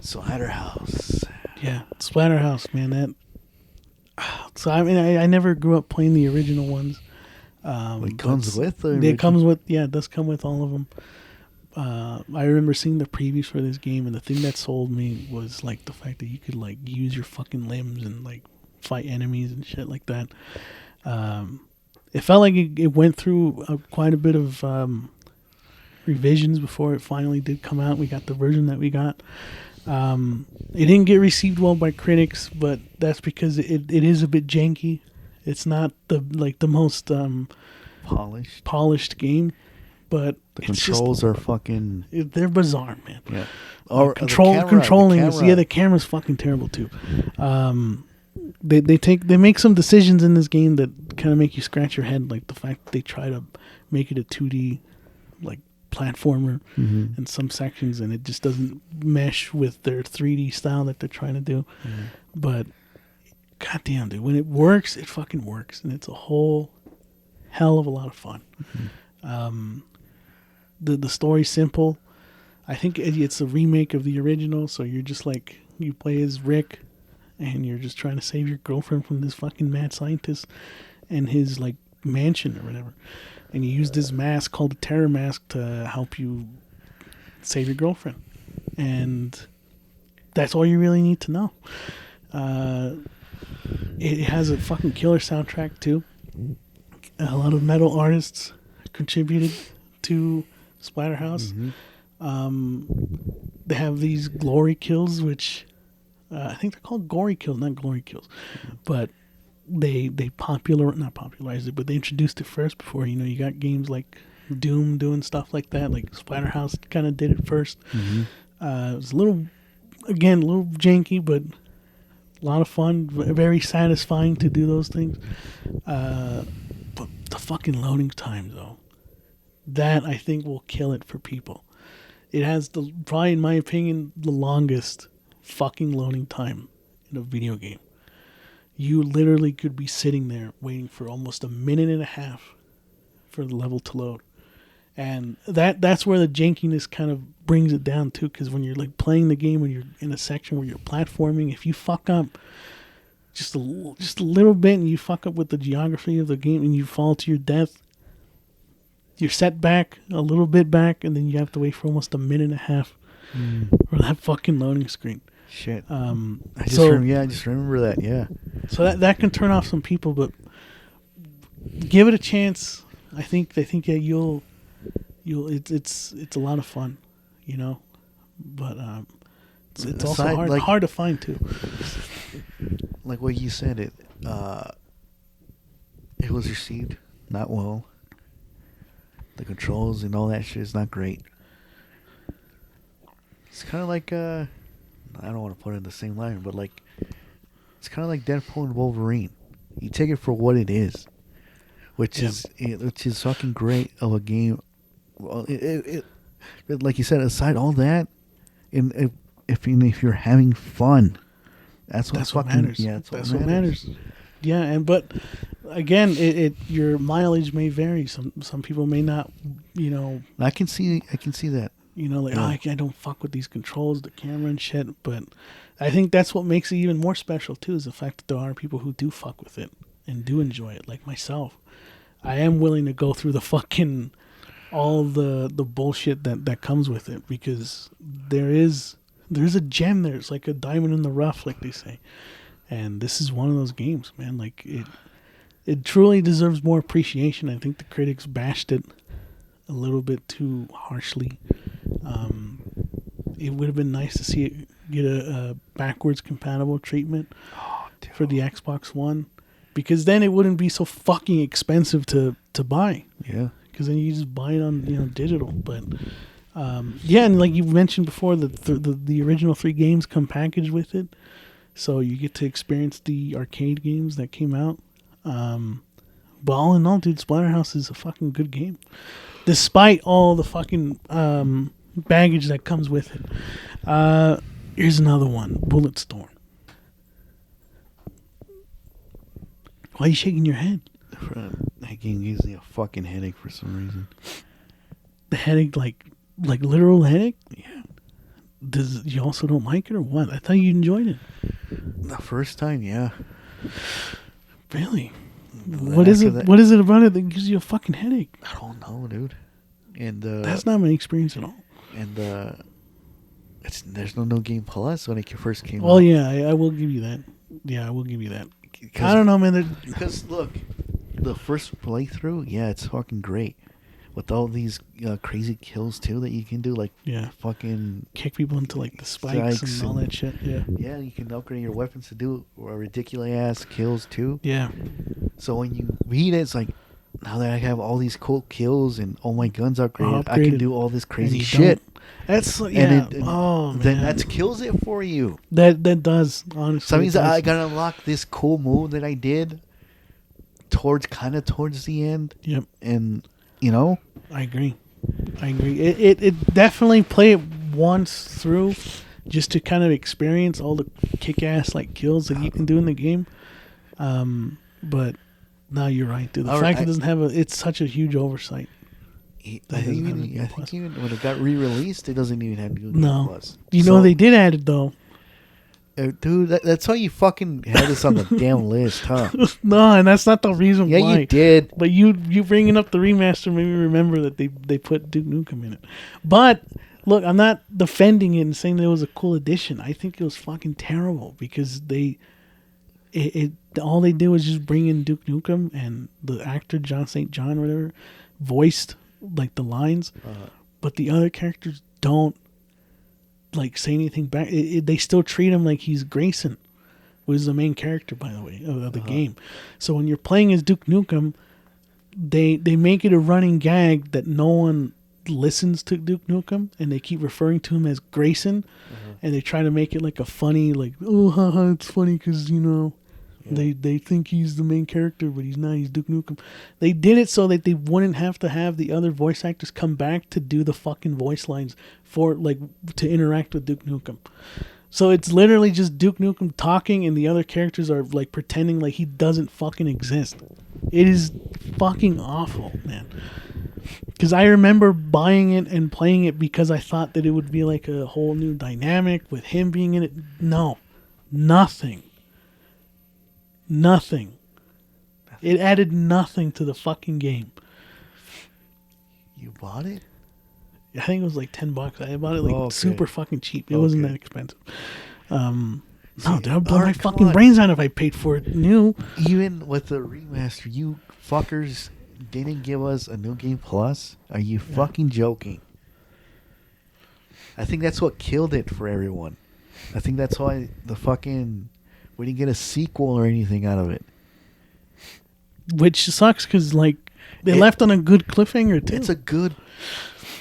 Splatterhouse. Yeah, Splatterhouse, man. That. So I mean, I never grew up playing the original ones. It comes with the it comes with it does come with all of them. I remember seeing the previews for this game, and the thing that sold me was like the fact that you could like use your fucking limbs and like fight enemies and shit like that. It felt like it went through quite a bit of revisions before it finally did come out. We got the version that we got. It didn't get received well by critics, but that's because it is a bit janky. It's not the most polished game, but the controls are fucking. They're bizarre, man. Yeah. Or the camera's fucking terrible too. They make some decisions in this game that kind of make you scratch your head, like the fact that they try to make it a 2D like platformer in some sections, and it just doesn't mesh with their 3D style that they're trying to do. But goddamn, dude, when it works, it fucking works, and it's a whole hell of a lot of fun. The story's simple. I think it's a remake of the original, so you're just like, you play as Rick, and you're just trying to save your girlfriend from this fucking mad scientist and his like mansion or whatever. And you use this mask called the Terror Mask to help you save your girlfriend. And that's all you really need to know. It has a fucking killer soundtrack too. A lot of metal artists contributed to Splatterhouse. They have these glory kills, which I think they're called gory kills, not glory kills. But they not popularized it, but they introduced it first before, you got games like Doom doing stuff like that. Like Splatterhouse kind of did it first. It was a little janky, but a lot of fun, very satisfying to do those things. But the fucking loading time, though, that I think will kill it for people. It has probably, in my opinion, the longest fucking loading time in a video game. You literally could be sitting there waiting for almost a minute and a half for the level to load. And that's where the jankiness kind of brings it down too, because when you're like playing the game, when you're in a section where you're platforming, if you fuck up just a little bit and you fuck up with the geography of the game and you fall to your death, you're set back a little bit back, and then you have to wait for almost a minute and a half for that fucking loading screen. Shit. I just remember that. Yeah. So that can turn off some people, but give it a chance. I think that you'll it's a lot of fun, but it's also hard to find too. Like what you said, it was received not well. The controls and all that shit is not great. It's kind of like I don't want to put it in the same line, but like it's kind of like Deadpool and Wolverine. You take it for what it is, which is fucking great of a game. Well, it like you said, aside all that, if you're having fun, that's what matters. Yeah, that's what matters. Yeah, but again, your mileage may vary. Some people may not, I can see that. I don't fuck with these controls, the camera and shit. But I think that's what makes it even more special too, is the fact that there are people who do fuck with it and do enjoy it, like myself. I am willing to go through the fucking all the bullshit that comes with it, because there's a gem there. It's like a diamond in the rough, like they say. And this is one of those games, man. Like it truly deserves more appreciation. I think the critics bashed it a little bit too harshly. It would have been nice to see it get a backwards compatible treatment for the Xbox One, because then it wouldn't be so fucking expensive to buy. Yeah. Because then you just buy it on digital. But yeah, and like you mentioned before, the original 3 games come packaged with it, so you get to experience the arcade games that came out. But all in all, dude, Splatterhouse is a fucking good game, despite all the fucking baggage that comes with it. Here's another one, Bulletstorm. Why are you shaking your head? That game gives me a fucking headache for some reason. The headache, like literal headache? Yeah. You also don't like it or what? I thought you enjoyed it. The first time, yeah. Really? But What is after it? that- What is it about it that gives you a fucking headache? I don't know, dude. And That's not my experience at all. and there's no Game Plus when it first came out. Well, yeah, I will give you that. Yeah, I will give you that. I don't know, man. Because look, the first playthrough, yeah, it's fucking great. With all these crazy kills too that you can do, like Yeah. fucking Kick people into like the spikes and all that shit. Yeah. yeah, you can upgrade your weapons to do ridiculous ass kills too. Yeah. So when you read it, it's like, now that I have all these cool kills and all my guns upgraded, I Upgraded. can do all this And crazy you shit. don't. That's yeah. And oh man. then that kills it for you. that does honestly. So that means it does. I gotta unlock this cool move that I did towards the end, Yep. and I agree. It definitely play it once through, just to kind of experience all the kick-ass like kills that you can do in the game. But no, you're right, dude. The fact it doesn't have it's such a huge oversight. I That doesn't have the think Game even, Plus. when it got re-released, it doesn't even have Game No. Plus. You know they did add it though. Dude, that's why you fucking had this on the damn list, huh? No, and that's not the reason Yeah, why. you did. But you bringing up the remaster made me remember that they put Duke Nukem in it. But look, I'm not defending it and saying that it was a cool addition. I think it was fucking terrible because all they did was just bring in Duke Nukem, and the actor John St. John or whatever voiced like the lines, but the other characters don't like say anything back. They still treat him like he's Grayson, who is the main character, by the way, of the game. So when you're playing as Duke Nukem, they make it a running gag that no one listens to Duke Nukem, and they keep referring to him as Grayson, and they try to make it like a funny, like, oh, haha, it's funny because they think he's the main character, but he's not. He's Duke Nukem. They did it so that they wouldn't have to have the other voice actors come back to do the fucking voice lines for, like, to interact with Duke Nukem. So it's literally just Duke Nukem talking, and the other characters are, like, pretending like he doesn't fucking exist. It is fucking awful, man. Because I remember buying it and playing it because I thought that it would be, like, a whole new dynamic with him being in it. No. Nothing. It added nothing to the fucking game. You bought it? I think it was like $10. I bought it super fucking cheap. It wasn't that expensive. No, dude, I'd blow my fucking brains out if I paid for it new. Even with the remaster, you fuckers didn't give us a new Game Plus? Are you fucking joking? I think that's what killed it for everyone. I think that's why we didn't get a sequel or anything out of it. Which sucks because, like, they left on a good cliffhanger, too.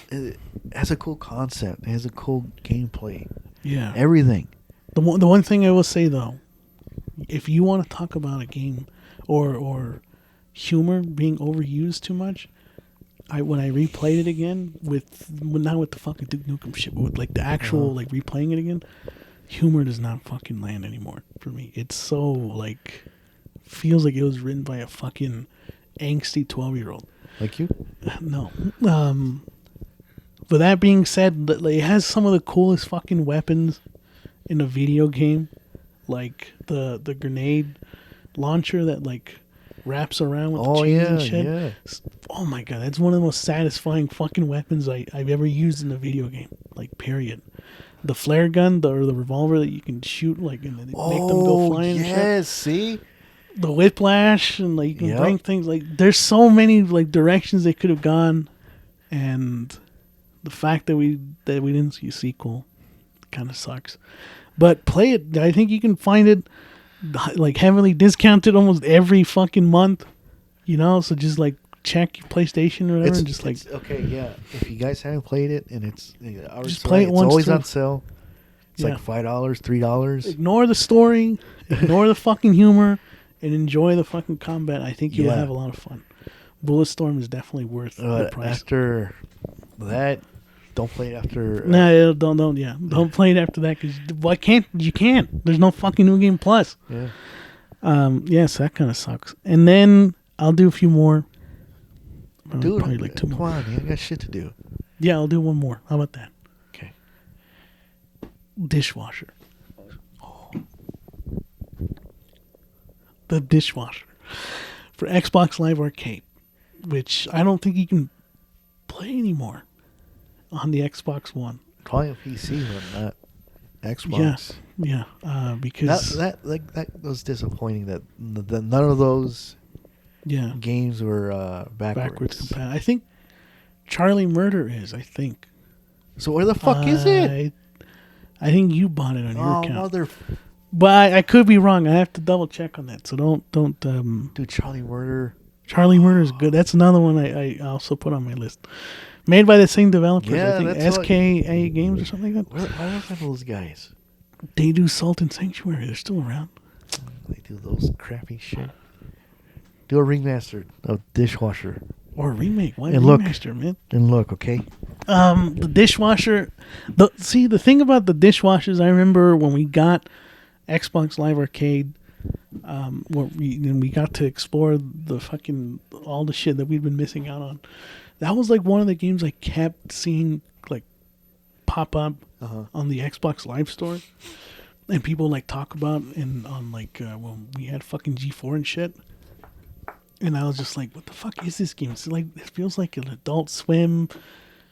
It has a cool concept. It has a cool gameplay. Yeah. Everything. The one thing I will say, though, if you want to talk about a game or humor being overused too much, when I replayed it again not with the fucking Duke Nukem shit, but with, like, the actual, like, replaying it again, humor does not fucking land anymore for me. It's so, like, feels like it was written by a fucking angsty 12-year-old. Like you? No. But that being said, it has some of the coolest fucking weapons in a video game, like the grenade launcher that, like, wraps around with Oh the chains yeah, and shit. yeah. Oh my god, that's one of the most satisfying fucking weapons I've ever used in a video game. Like, period. The flare gun, or the revolver that you can shoot, like, and then make them go flying and shit. Yes, see? The whiplash, and like you can Yep. bring things, like, there's so many like directions they could have gone, and the fact that we didn't see a sequel kind of sucks. But play it. I think you can find it like heavily discounted almost every fucking month. You know, so just like check your PlayStation or whatever, and just like okay, yeah. If you guys haven't played it and it's Just play it it's once always through. on sale. It's Yeah. like $5, $3. ignore the story, ignore the fucking humor, and enjoy the fucking combat. I think you'll Yeah. have a lot of fun. Bulletstorm is definitely worth the price. After that, don't play it after. No, don't play it after that, because why can't you? Can't. There's no fucking New Game Plus. Yeah. Yes, that kind of sucks. And then I'll do a few more. Dude, Probably like two come more. on, man. I got shit to do. Yeah, I'll do one more. How about that? Okay. Dishwasher. The dishwasher for Xbox Live Arcade, which I don't think you can play anymore on the Xbox One. Probably a PC, but not Xbox. Yeah, because That was disappointing. That none of those yeah, games were backwards. compatible. I think Charlie Murder is. I think. So where the fuck is it? I think you bought it on your Oh, account. mother! But I could be wrong. I have to double check on that. So don't. Dude, Charlie Murder. Charlie Murder is good. That's another one I also put on my list. Made by the same developers. Yeah, I think that's what- SKA Games or something like that. Why don't I know those guys? They do Salt and Sanctuary. They're still around. They do those crappy shit. Do a remaster of Dishwasher. Or a remake. Why And look. remaster, man? And look, okay? The dishwasher. The thing about the dishwashers, I remember when we got Xbox Live Arcade, where we got to explore the fucking all the shit that we'd been missing out on. That was like one of the games I kept seeing like pop up on the Xbox Live Store, and people like talk about on like when we had fucking G4 and shit. And I was just like, what the fuck is this game? It's like, it feels like an Adult Swim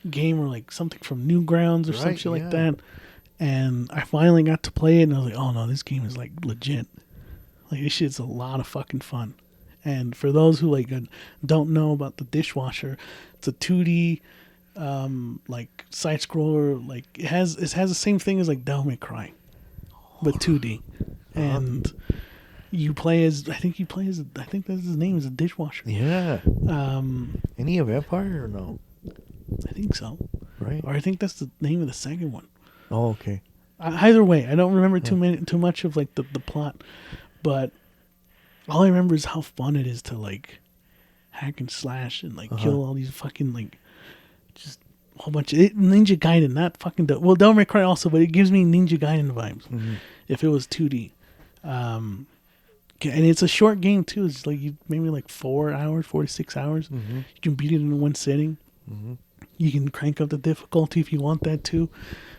game or like something from Newgrounds or some Right, shit like yeah. that. And I finally got to play it, and I was like, oh no, this game is like legit. Like, this shit's a lot of fucking fun. And for those who like don't know about the Dishwasher, it's a 2D like side scroller. Like it has the same thing as like Devil May Cry, but 2D. And you play as I think that's his name is a dishwasher. Yeah. Any a vampire or no? I think so, Right? or I think that's the name of the second one. Oh, okay. Either way, I don't remember too much of like the plot, but all I remember is how fun it is to like hack and slash and like kill all these fucking like just a whole bunch of Ninja Gaiden, not fucking Devil May Cry also, but it gives me Ninja Gaiden vibes. If it was 2D, and it's a short game too. It's like maybe like 4 hours, 4 to 6 hours. You can beat it in one sitting. You can crank up the difficulty if you want that too.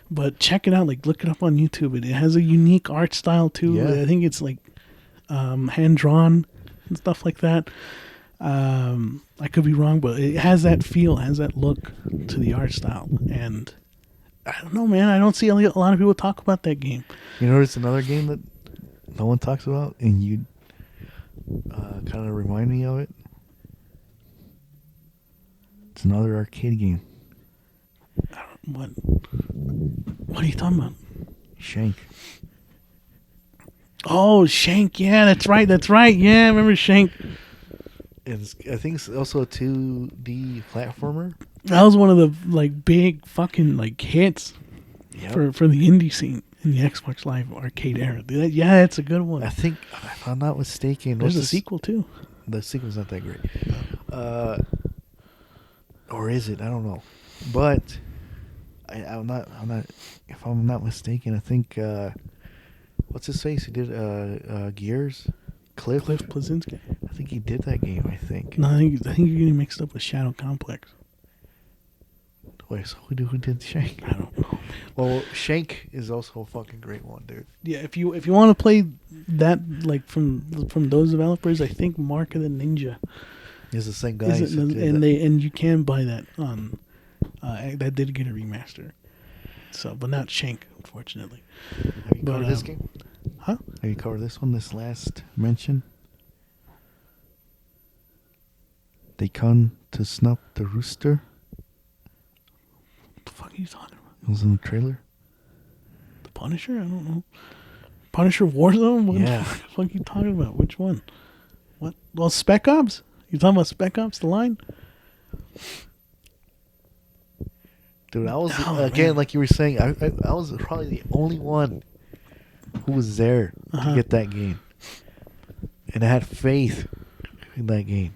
But check it out. Like, look it up on YouTube. It has a unique art style too. Yeah. I think it's like hand drawn and stuff like that. I could be wrong, but it has that feel, has that look to the art style. And I don't know, man. I don't see a lot of people talk about that game. You notice another game that no one talks about, and you kind of remind me of it? It's another arcade game. What are you talking about? Shank. Oh, Shank. Yeah, that's right. Yeah, I remember Shank. I think it's also a 2D platformer. That was one of the like big fucking like hits Yep. for the indie scene in the Xbox Live Arcade era. Yeah, it's a good one. I think, if I'm not mistaken, There's a what's sequel too. The sequel's not that great. Or is it? I don't know. But I'm not. If I'm not mistaken, I think what's his face? He did Gears. Cliff Blazinski. I think he did that game. I think. No, I think you're getting mixed up with Shadow Complex. Wait, so who did Shank? I don't know, man. Well, Shank is also a fucking great one, dude. Yeah, if you want to play that like from those developers, I think Mark of the Ninja He's the same guy. is it, and you can buy that on that did get a remaster. So, but not Shank, unfortunately. Have you covered this game? Huh? Have you covered this one? This last mention? They come to snuff the rooster. What the fuck are you talking about? It was in the trailer. The Punisher? I don't know. Punisher Warzone? What Yeah. the fuck are you talking about? Which one? What? Well, Spec Ops? You talking about Spec Ops, the line? Dude, I was, Oh, again, man. like you were saying, I was probably the only one who was there to get that game. And I had faith in that game.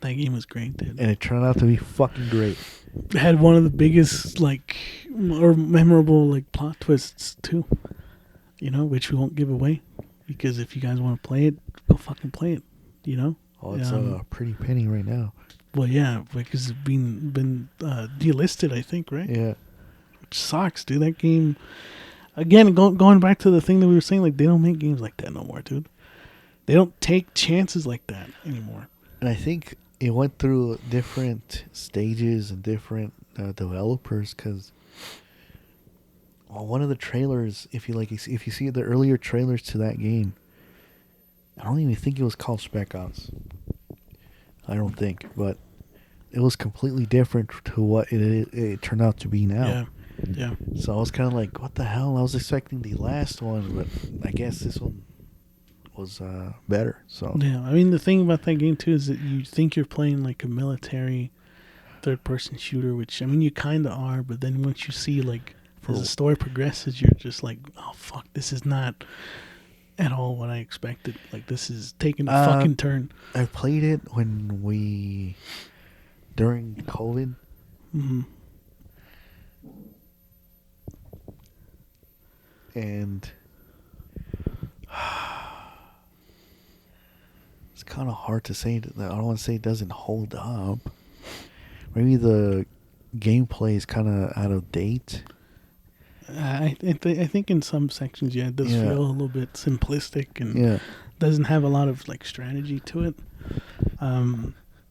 That game was great, dude. And it turned out to be fucking great. It had one of the biggest, like, or memorable, like, plot twists, too. You know, which we won't give away. Because if you guys want to play it, go fucking play it. You know? Oh, it's a pretty penny right now. Well, yeah, because it's been delisted, I think, right? Yeah. Which sucks, dude. That game, again, going back to the thing that we were saying, like, they don't make games like that no more, dude. They don't take chances like that anymore. And I think it went through different stages and different developers, because one of the trailers, if you see the earlier trailers to that game, I don't even think it was called Spec Ops. I don't think, but it was completely different to what it turned out to be now. Yeah. So I was kind of like, what the hell? I was expecting the last one, but I guess this one was better. So Yeah, I mean, the thing about that game, too, is that you think you're playing, like, a military third-person shooter, which, I mean, you kind of are, but then once you see, like, as the story progresses, you're just like, oh, fuck, this is not at all what I expected. Like, this is taking a fucking turn. I played it during COVID. Mm-hmm. And it's kind of hard to say. I don't want to say it doesn't hold up. Maybe the gameplay is kind of out of date. I think in some sections, yeah, it does feel a little bit simplistic and doesn't have a lot of, like, strategy to it.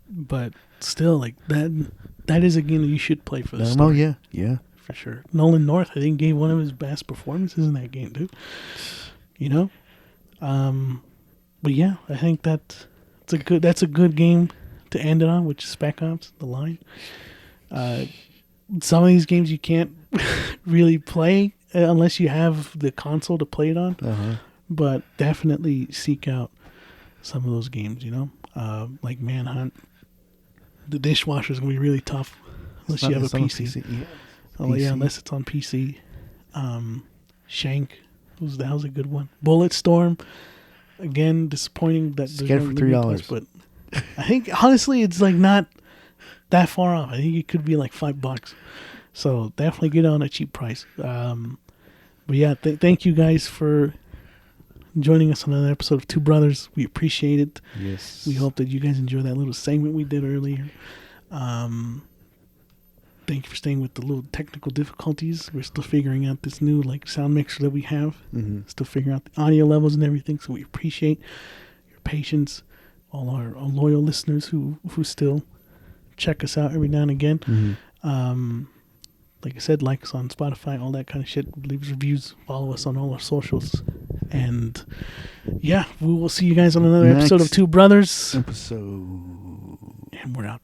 But still, like, that is a game that you should play for the story. Yeah. For sure. Nolan North, I think, gave one of his best performances in that game, dude. You know? But yeah, I think that's a good game to end it on, which is Spec Ops, the line. Some of these games you can't really play unless you have the console to play it on. But definitely seek out some of those games, you know? Like Manhunt. The Dishwasher is going to be really tough unless you have a PC. Yeah. Oh, yeah, unless it's on PC. Shank, that was a good one. Bulletstorm, again, disappointing that there's Get it for $3. But I think, honestly, it's, like, not that far off. I think it could be like $5. So definitely get it on a cheap price. But yeah, thank you guys for joining us on another episode of Two Brothers. We appreciate it. Yes. We hope that you guys enjoy that little segment we did earlier. Thank you for staying with the little technical difficulties. We're still figuring out this new, like, sound mixer that we have. Still figuring out the audio levels and everything. So we appreciate your patience. All our loyal listeners who still check us out every now and again. Like I said, like us on Spotify, all that kind of shit. Leave us reviews. Follow us on all our socials. And yeah, we will see you guys on another episode of Two Brothers. Episode. And we're out.